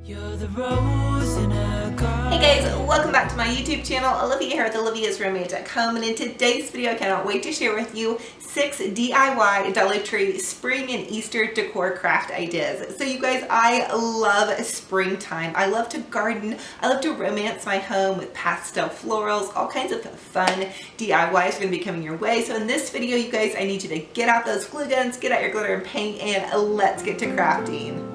You're the rose in a garden. Hey guys, welcome back to my YouTube channel. Olivia here with Olivia's Romantic Home, and in today's video I cannot wait to share with you 6 DIY Dollar Tree spring and Easter decor craft ideas. So you guys, I love springtime. I love to garden. I love to romance my home with pastel florals. All kinds of fun DIYs are going to be coming your way. So in this video, you guys, I need you to get out those glue guns, get out your glitter and paint, and let's get to crafting.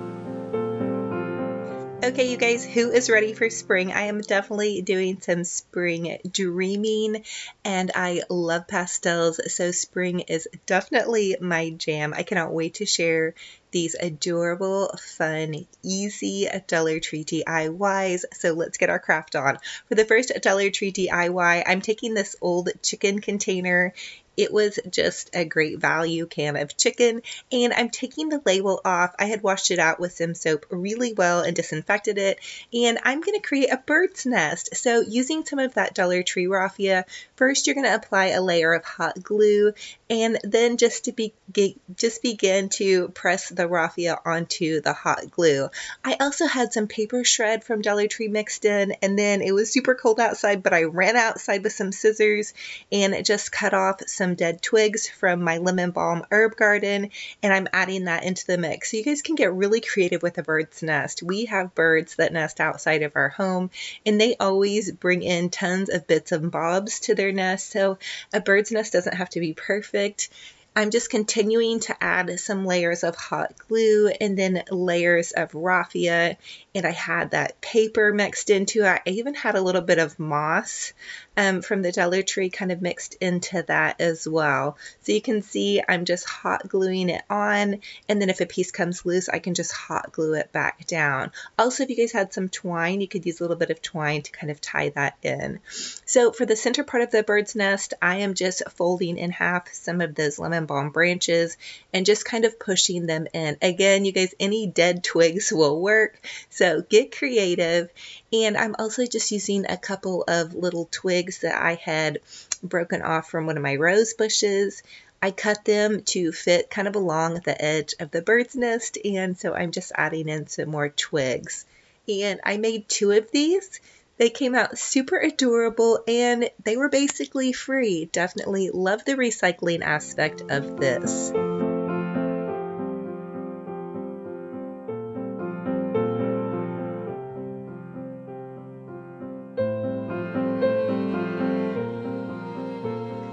Okay, you guys, who is ready for spring? I am definitely doing some spring dreaming, and I love pastels, so spring is definitely my jam. I cannot wait to share these adorable, fun, easy Dollar Tree DIYs. So let's get our craft on. For the first Dollar Tree DIY, I'm taking this old chicken container. It was just a great value can of chicken, and I'm taking the label off. I had washed it out with some soap really well and disinfected it, and I'm going to create a bird's nest. So using some of that Dollar Tree raffia, first you're going to apply a layer of hot glue, and then just begin to press the raffia onto the hot glue. I also had some paper shred from Dollar Tree mixed in, and then it was super cold outside, but I ran outside with some scissors and just cut off some dead twigs from my lemon balm herb garden, and I'm adding that into the mix. So you guys can get really creative with a bird's nest. We have birds that nest outside of our home, and they always bring in tons of bits and bobs to their nest. So a bird's nest doesn't have to be perfect. I'm just continuing to add some layers of hot glue and then layers of raffia, and I had that paper mixed into it. I even had a little bit of moss from the Dollar Tree kind of mixed into that as well. So you can see I'm just hot gluing it on, and then if a piece comes loose, I can just hot glue it back down. Also, if you guys had some twine, you could use a little bit of twine to kind of tie that in. So for the center part of the bird's nest, I am just folding in half some of those lemon balm branches and just kind of pushing them in. Again, you guys, any dead twigs will work, so get creative. And I'm also just using a couple of little twigs that I had broken off from one of my rose bushes. I cut them to fit kind of along the edge of the bird's nest, and so I'm just adding in some more twigs. And I made 2 of these. They came out super adorable, and they were basically free. Definitely love the recycling aspect of this.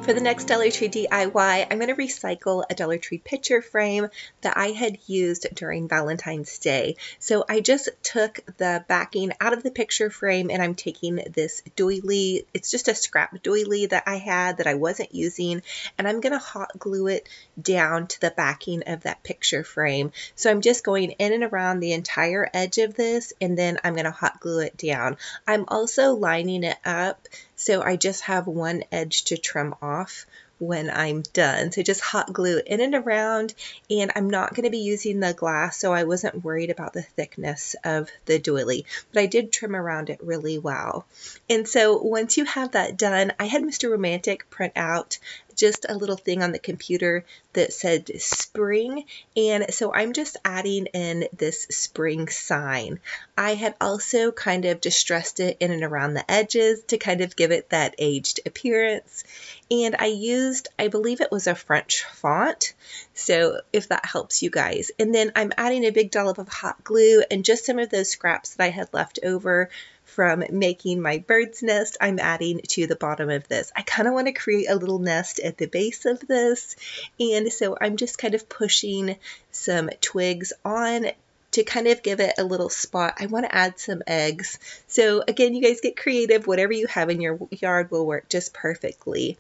For the next Dollar Tree DIY, I'm going to recycle a Dollar Tree picture frame that I had used during Valentine's Day. So I just took the backing out of the picture frame, and I'm taking this doily. It's just a scrap doily that I had that I wasn't using, and I'm going to hot glue it down to the backing of that picture frame. So I'm just going in and around the entire edge of this, and then I'm going to hot glue it down. I'm also lining it up, so I just have one edge to trim off when I'm done. So just hot glue in and around, and I'm not going to be using the glass, so I wasn't worried about the thickness of the doily, but I did trim around it really well. And so once you have that done, I had Mr. Romantic print out just a little thing on the computer that said spring, and so I'm just adding in this spring sign. I had also kind of distressed it in and around the edges to kind of give it that aged appearance, and I used, I believe it was a French font, so if that helps you guys. And then I'm adding a big dollop of hot glue and just some of those scraps that I had left over from making my bird's nest, I'm adding to the bottom of this. I kind of want to create a little nest at the base of this, and so I'm just kind of pushing some twigs on to kind of give it a little spot. I want to add some eggs. So again, you guys get creative. Whatever you have in your yard will work just perfectly.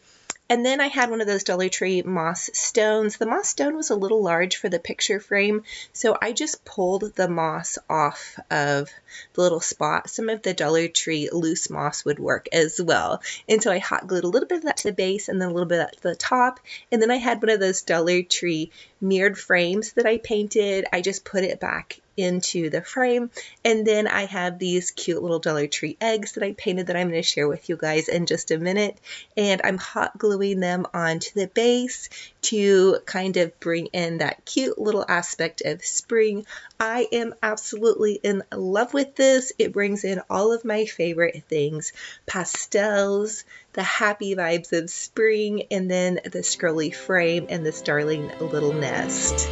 And then I had one of those Dollar Tree moss stones. The moss stone was a little large for the picture frame, so I just pulled the moss off of the little spot. Some of the Dollar Tree loose moss would work as well. And so I hot glued a little bit of that to the base and then a little bit of that to the top. And then I had one of those Dollar Tree mirrored frames that I painted. I just put it back into the frame, and then I have these cute little Dollar Tree eggs that I painted that I'm going to share with you guys in just a minute, and I'm hot gluing them onto the base to kind of bring in that cute little aspect of spring. I am absolutely in love with this. It brings in all of my favorite things: pastels, the happy vibes of spring, and then the scrolly frame and this darling little nest.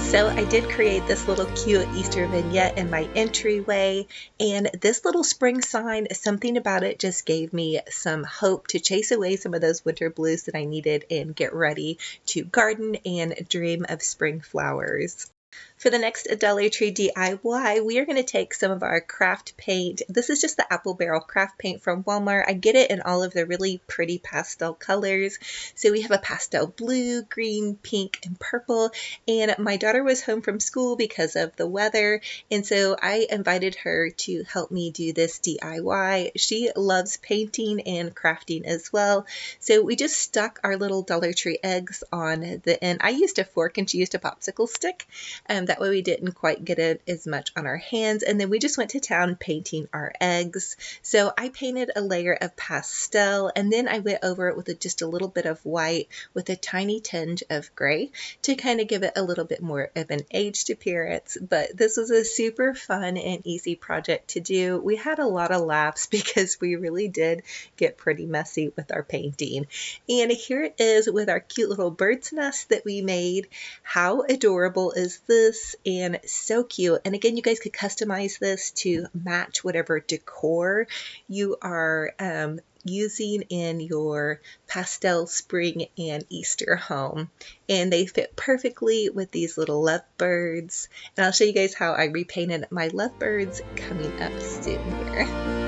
So I did create this little cute Easter vignette in my entryway, and this little spring sign, something about it just gave me some hope to chase away some of those winter blues that I needed and get ready to garden and dream of spring flowers. For the next Dollar Tree DIY, we are going to take some of our craft paint. This is just the apple barrel craft paint from Walmart. I get it in all of the really pretty pastel colors. So we have a pastel blue, green, pink, and purple. And my daughter was home from school because of the weather, and so I invited her to help me do this DIY. She loves painting and crafting as well. So we just stuck our little Dollar Tree eggs on the end. I used a fork and she used a popsicle stick. That way we didn't quite get it as much on our hands. And then we just went to town painting our eggs. So I painted a layer of pastel, and then I went over it with just a little bit of white with a tiny tinge of gray to kind of give it a little bit more of an aged appearance. But this was a super fun and easy project to do. We had a lot of laughs because we really did get pretty messy with our painting. And here it is with our cute little bird's nest that we made. How adorable is this? And so cute. And again, you guys could customize this to match whatever decor you are using in your pastel spring and Easter home. And they fit perfectly with these little lovebirds. And I'll show you guys how I repainted my lovebirds coming up soon here.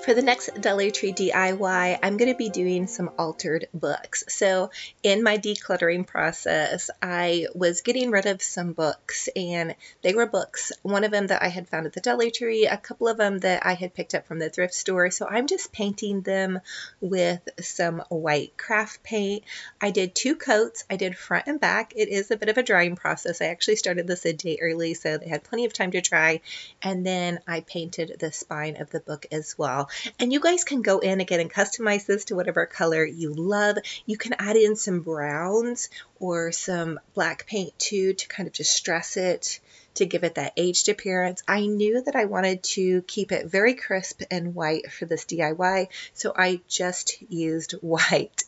For the next Dollar Tree DIY, I'm going to be doing some altered books. So in my decluttering process, I was getting rid of some books, and they were books, one of them that I had found at the Dollar Tree, a couple of them that I had picked up from the thrift store. So I'm just painting them with some white craft paint. I did 2 coats. I did front and back. It is a bit of a drying process. I actually started this a day early, so they had plenty of time to dry. And then I painted the spine of the book as well. And you guys can go in again and customize this to whatever color you love. You can add in some browns or some black paint too to kind of just stress it, to give it that aged appearance. I knew that I wanted to keep it very crisp and white for this DIY, so I just used white.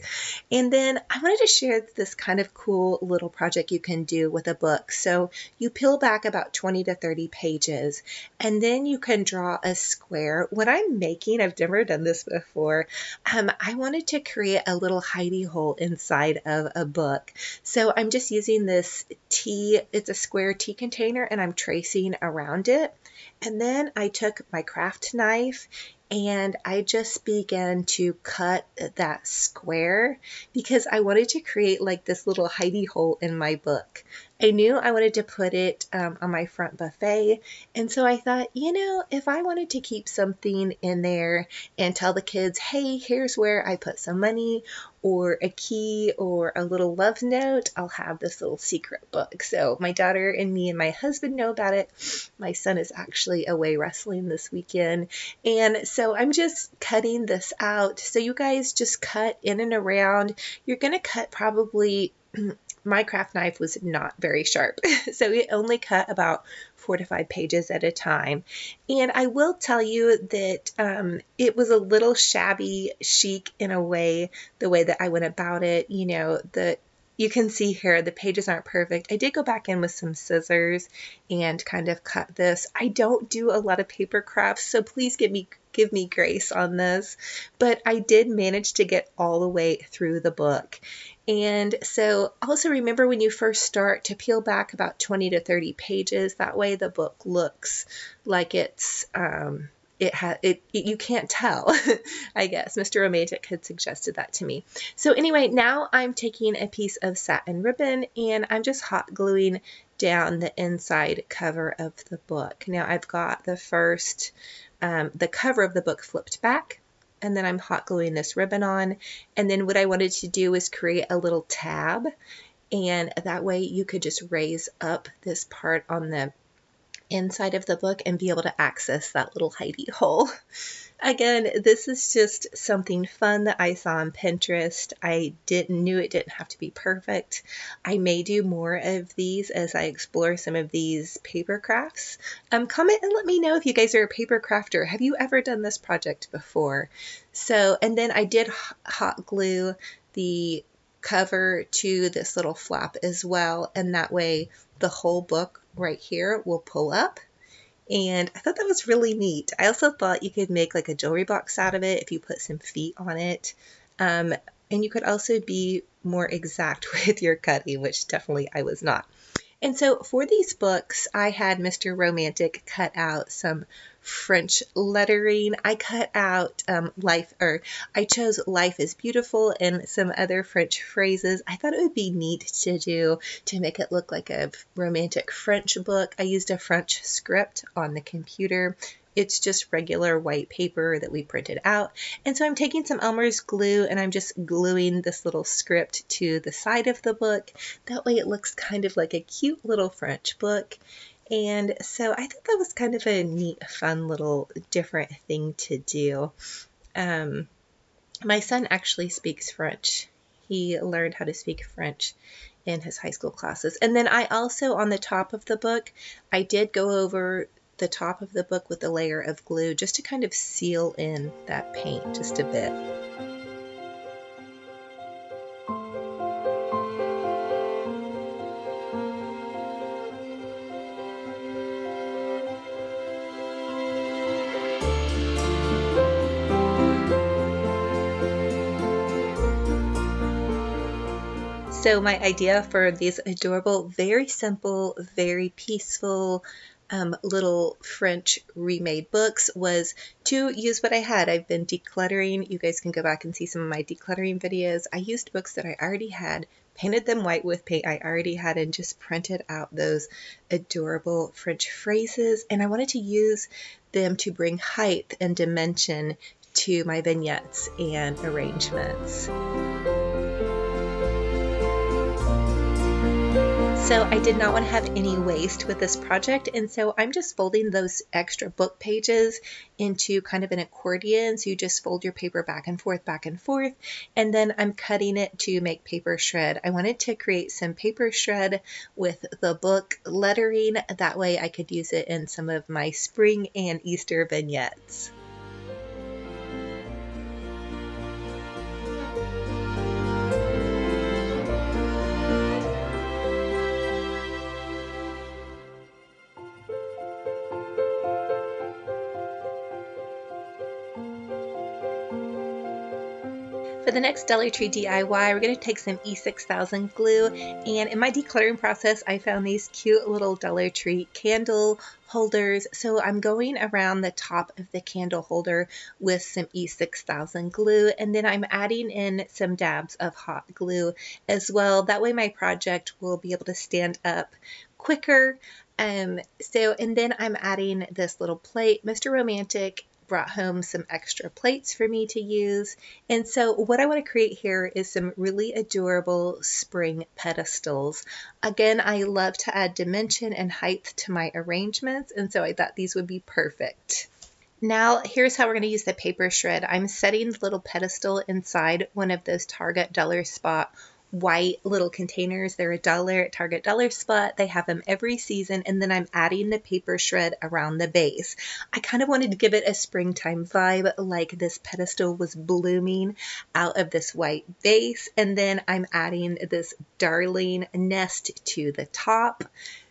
And then I wanted to share this kind of cool little project you can do with a book. So you peel back about 20 to 30 pages, and then you can draw a square. What I'm making, I've never done this before, I wanted to create a little hidey hole inside of a book. So I'm just using this tea, it's a square tea container, and I'm tracing around it. And then I took my craft knife and I just began to cut that square because I wanted to create like this little hidey hole in my book. I knew I wanted to put it on my front buffet, and so I thought, you know, if I wanted to keep something in there and tell the kids, hey, here's where I put some money or a key or a little love note, I'll have this little secret book. So my daughter and me and my husband know about it. My son is actually away wrestling this weekend, and so I'm just cutting this out. So you guys just cut in and around. You're going to cut probably my craft knife was not very sharp, so it only cut about 4 to 5 pages at a time. And I will tell you that it was a little shabby chic in a way, the way that I went about it. You know, You can see here the pages aren't perfect. I did go back in with some scissors and kind of cut this. I don't do a lot of paper crafts, so please give me grace on this. But I did manage to get all the way through the book. And so also remember when you first start to peel back about 20 to 30 pages. That way the book looks like it's you can't tell. I guess Mr. Romantic had suggested that to me. So anyway, now I'm taking a piece of satin ribbon and I'm just hot gluing down the inside cover of the book. Now I've got the first, the cover of the book flipped back, and then I'm hot gluing this ribbon on. And then what I wanted to do was create a little tab, and that way you could just raise up this part on the inside of the book and be able to access that little hidey hole. Again, this is just something fun that I saw on Pinterest. I knew it didn't have to be perfect. I may do more of these as I explore some of these paper crafts. Comment and let me know if you guys are a paper crafter. Have you ever done this project before? So, and then I did hot glue the cover to this little flap as well, and that way the whole book right here will pull up. And I thought that was really neat. I also thought you could make like a jewelry box out of it if you put some feet on it. And you could also be more exact with your cutting, which definitely I was not. And so for these books, I had Mr. Romantic cut out some French lettering. I cut out I chose life is beautiful and some other French phrases. I thought it would be neat to do to make it look like a romantic French book. I used a French script on the computer. It's just regular white paper that we printed out. And so I'm taking some Elmer's glue and I'm just gluing this little script to the side of the book. That way it looks kind of like a cute little French book. And so I thought that was kind of a neat, fun little different thing to do. My son actually speaks French. He learned how to speak French in his high school classes. And then I also, on the top of the book, I did go over the top of the book with a layer of glue just to kind of seal in that paint just a bit. So my idea for these adorable, very simple, very peaceful little French remade books was to use what I had. I've been decluttering. You guys can go back and see some of my decluttering videos. I used books that I already had, painted them white with paint I already had, and just printed out those adorable French phrases. And I wanted to use them to bring height and dimension to my vignettes and arrangements. So I did not want to have any waste with this project, and so I'm just folding those extra book pages into kind of an accordion. So you just fold your paper back and forth, and then I'm cutting it to make paper shred. I wanted to create some paper shred with the book lettering. That way I could use it in some of my spring and Easter vignettes. For the next Dollar Tree DIY, we're going to take some E6000 glue, and in my decluttering process, I found these cute little Dollar Tree candle holders. So I'm going around the top of the candle holder with some E6000 glue, and then I'm adding in some dabs of hot glue as well. That way my project will be able to stand up quicker. And then I'm adding this little plate. Mr. Romantic brought home some extra plates for me to use. And so what I want to create here is some really adorable spring pedestals. Again, I love to add dimension and height to my arrangements, and so I thought these would be perfect. Now, here's how we're going to use the paper shred. I'm setting the little pedestal inside one of those Target Dollar Spot white little containers. They're $1 at Target Dollar Spot. They have them every season, and then I'm adding the paper shred around the base. I kind of wanted to give it a springtime vibe, like this pedestal was blooming out of this white base, and then I'm adding this darling nest to the top.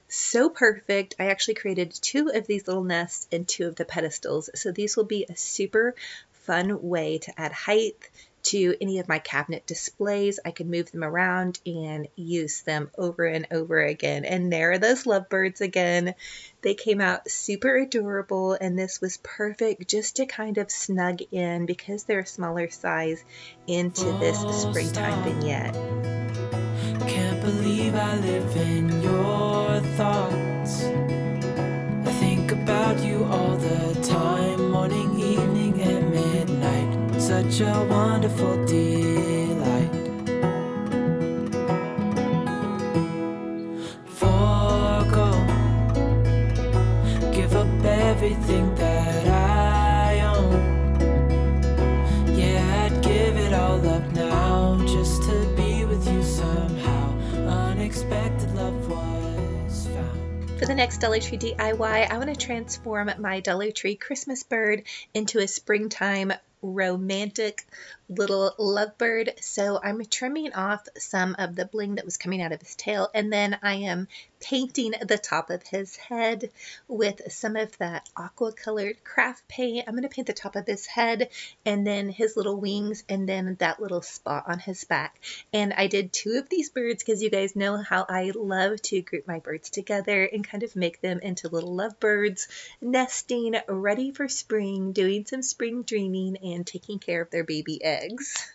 So perfect. I actually created 2 of these little nests and 2 of the pedestals, so these will be a super fun way to add height to any of my cabinet displays. I can move them around and use them over and over again. And there are those lovebirds again. They came out super adorable, and this was perfect just to kind of snug in, because they're a smaller size, into this springtime vignette. Can't believe I live in your thoughts. I think about you all the time, morning, evening, and midnight. Such a wonderful delight. Forgo, give up everything that I own. Yeah, I'd give it all up now just to be with you somehow. Unexpected love was found. For the next Dollar Tree DIY, I want to transform my Dollar Tree Christmas bird into a springtime romantic little lovebird. So I'm trimming off some of the bling that was coming out of his tail, and then I am painting the top of his head with some of that aqua colored craft paint. I'm going to paint the top of his head and then his little wings and then that little spot on his back. And I did 2 of these birds because you guys know how I love to group my birds together and kind of make them into little lovebirds, nesting, ready for spring, doing some spring dreaming, and taking care of their baby eggs.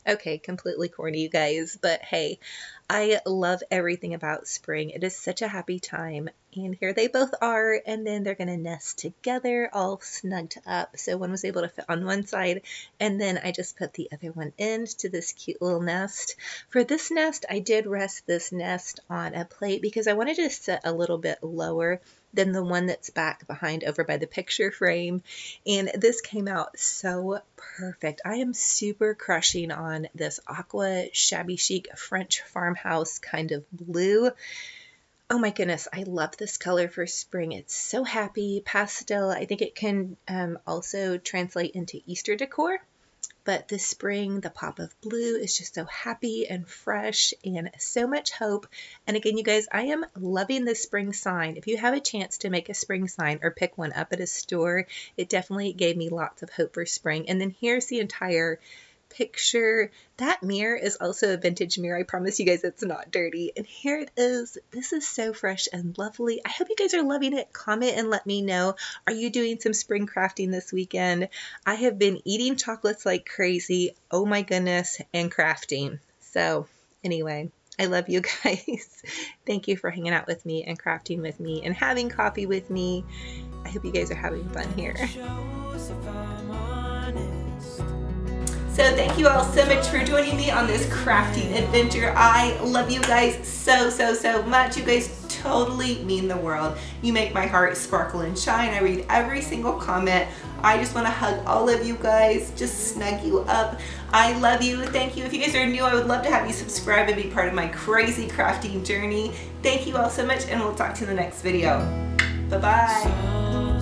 Okay, completely corny, you guys, but hey, I love everything about spring. It is such a happy time, and here they both are, and then they're gonna nest together, all snugged up. So one was able to fit on one side, and then I just put the other one into this cute little nest. For this nest, I did rest this nest on a plate because I wanted to sit a little bit lower than the one that's back behind over by the picture frame, and this came out so perfect. I am super crushing on this aqua shabby chic French farmhouse kind of blue. Oh my goodness, I love this color for spring. It's so happy, pastel. I think it can also translate into Easter decor. But this spring, the pop of blue is just so happy and fresh and so much hope. And again, you guys, I am loving this spring sign. If you have a chance to make a spring sign or pick one up at a store, it definitely gave me lots of hope for spring. And then here's the entire picture. That mirror is also a vintage mirror. I promise you guys it's not dirty. And here it is. This is so fresh and lovely. I hope you guys are loving it. Comment and let me know. Are you doing some spring crafting this weekend? I have been eating chocolates like crazy. Oh my goodness, and crafting. So anyway, I love you guys. Thank you for hanging out with me and crafting with me and having coffee with me. I hope you guys are having fun here. So thank you all so much for joining me on this crafting adventure. I love you guys so much. You guys totally mean the world. You make my heart sparkle and shine. I read every single comment. I just want to hug all of you guys, just snug you up. I love you. Thank you. If you guys are new, I would love to have you subscribe and be part of my crazy crafting journey. Thank you all so much, and we'll talk to you in the next video. Bye-bye.